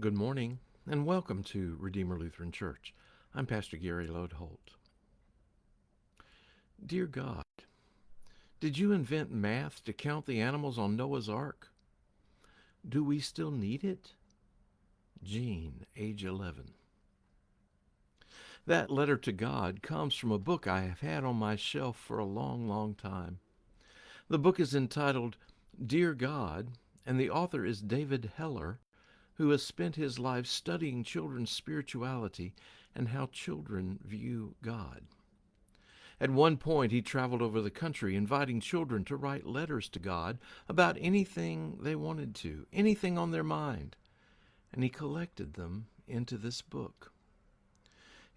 Good morning, and welcome to Redeemer Lutheran Church. I'm Pastor Gary Lode-Holt. Dear God, did you invent math to count the animals on Noah's Ark? Do we still need it? Jean, age 11. That letter to God comes from a book I have had on my shelf for a long, long time. The book is entitled Dear God, and the author is David Heller, who has spent his life studying children's spirituality and how children view God. At one point, he traveled over the country inviting children to write letters to God about anything they wanted to, anything on their mind, and he collected them into this book.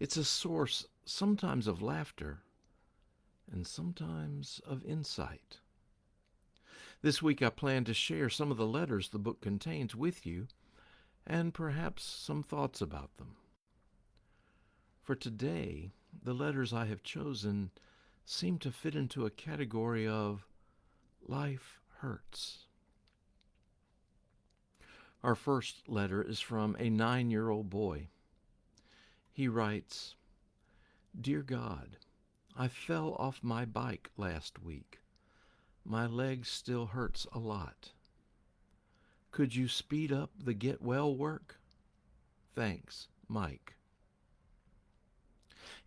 It's a source sometimes of laughter and sometimes of insight. This week I plan to share some of the letters the book contains with you and perhaps some thoughts about them. For today, the letters I have chosen seem to fit into a category of life hurts. Our first letter is from a 9-year-old boy. He writes, Dear God, I fell off my bike last week. My leg still hurts a lot. Could you speed up the get well work? Thanks, Mike.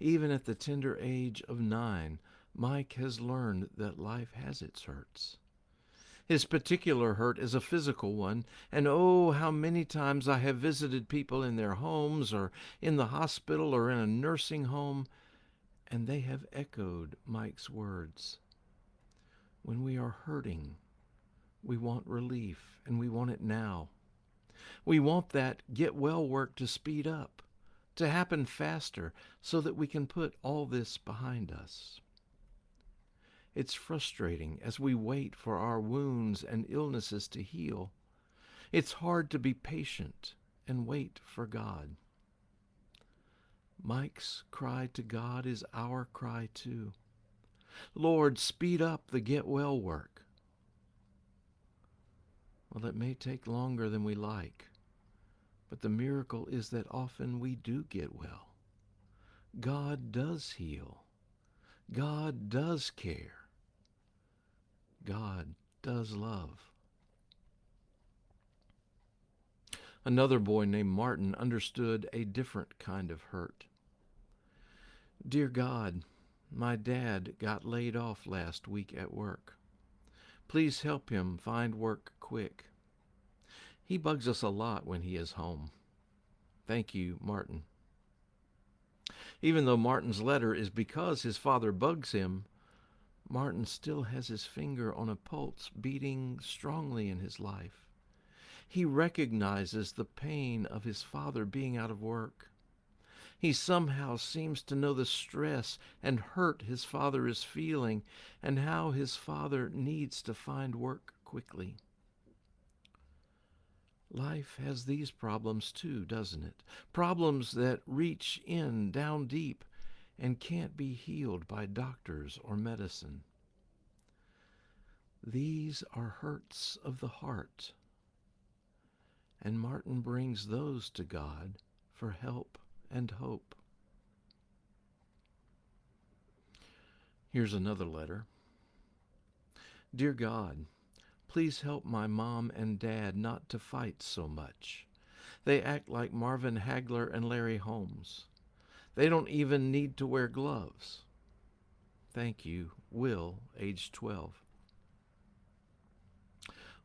Even at the tender age of 9, Mike has learned that life has its hurts. His particular hurt is a physical one, and oh, how many times I have visited people in their homes or in the hospital or in a nursing home, and they have echoed Mike's words. When we are hurting, we want relief, and we want it now. We want that get well work to speed up, to happen faster, so that we can put all this behind us. It's frustrating as we wait for our wounds and illnesses to heal. It's hard to be patient and wait for God. Mike's cry to God is our cry too. Lord, speed up the get well work. Well, it may take longer than we like, but the miracle is that often we do get well. God does heal. God does care. God does love. Another boy named Martin understood a different kind of hurt. Dear God, my dad got laid off last week at work. Please help him find work quick. He bugs us a lot when he is home. Thank you, Martin. Even though Martin's letter is because his father bugs him, Martin still has his finger on a pulse beating strongly in his life. He recognizes the pain of his father being out of work. He somehow seems to know the stress and hurt his father is feeling and how his father needs to find work quickly. Life has these problems too, doesn't it? Problems that reach in down deep and can't be healed by doctors or medicine. These are hurts of the heart, and Martin brings those to God for help and hope. Here's another letter. Dear God, please help my mom and dad not to fight so much. They act like Marvin Hagler and Larry Holmes. They don't even need to wear gloves. Thank you, Will, age 12.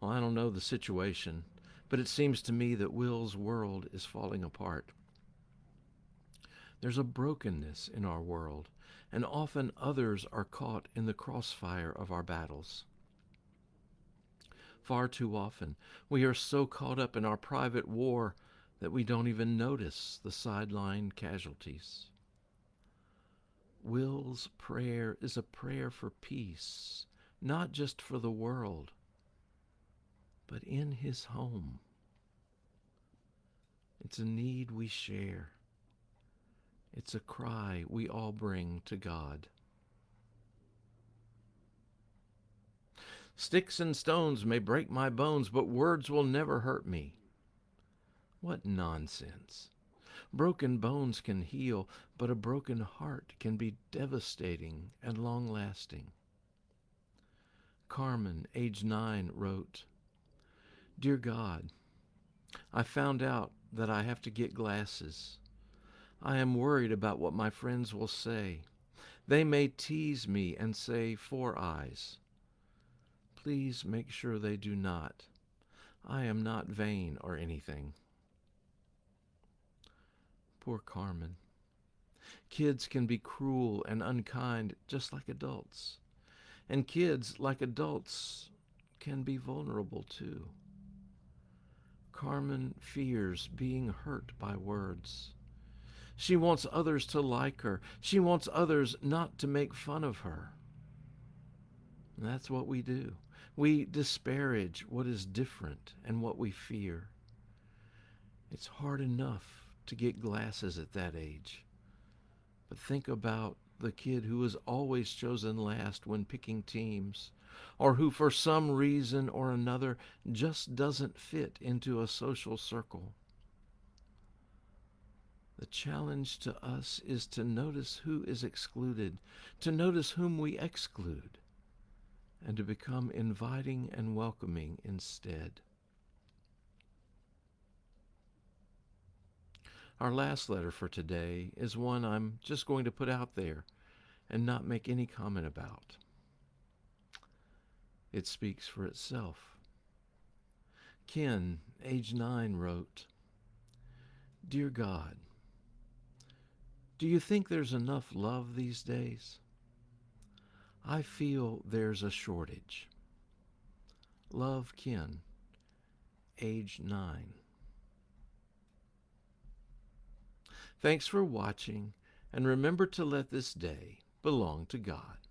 Well, I don't know the situation, but it seems to me that Will's world is falling apart. There's a brokenness in our world, and often others are caught in the crossfire of our battles. Far too often, we are so caught up in our private war that we don't even notice the sideline casualties. Will's prayer is a prayer for peace, not just for the world, but in his home. It's a need we share. It's a cry we all bring to God. Sticks and stones may break my bones, but words will never hurt me. What nonsense! Broken bones can heal, but a broken heart can be devastating and long-lasting. Carmen, age 9, wrote, Dear God, I found out that I have to get glasses. I am worried about what my friends will say. They may tease me and say 4 eyes. Please make sure they do not. I am not vain or anything. Poor Carmen. Kids can be cruel and unkind just like adults. And kids, like adults, can be vulnerable too. Carmen fears being hurt by words. She wants others to like her. She wants others not to make fun of her. And that's what we do. We disparage what is different and what we fear. It's hard enough to get glasses at that age. But think about the kid who is always chosen last when picking teams, or who for some reason or another just doesn't fit into a social circle. The challenge to us is to notice who is excluded, to notice whom we exclude, and to become inviting and welcoming instead. Our last letter for today is one I'm just going to put out there and not make any comment about. It speaks for itself. Ken, age 9, wrote, Dear God, do you think there's enough love these days? I feel there's a shortage. Love, Ken, age 9. Thanks for watching, and remember to let this day belong to God.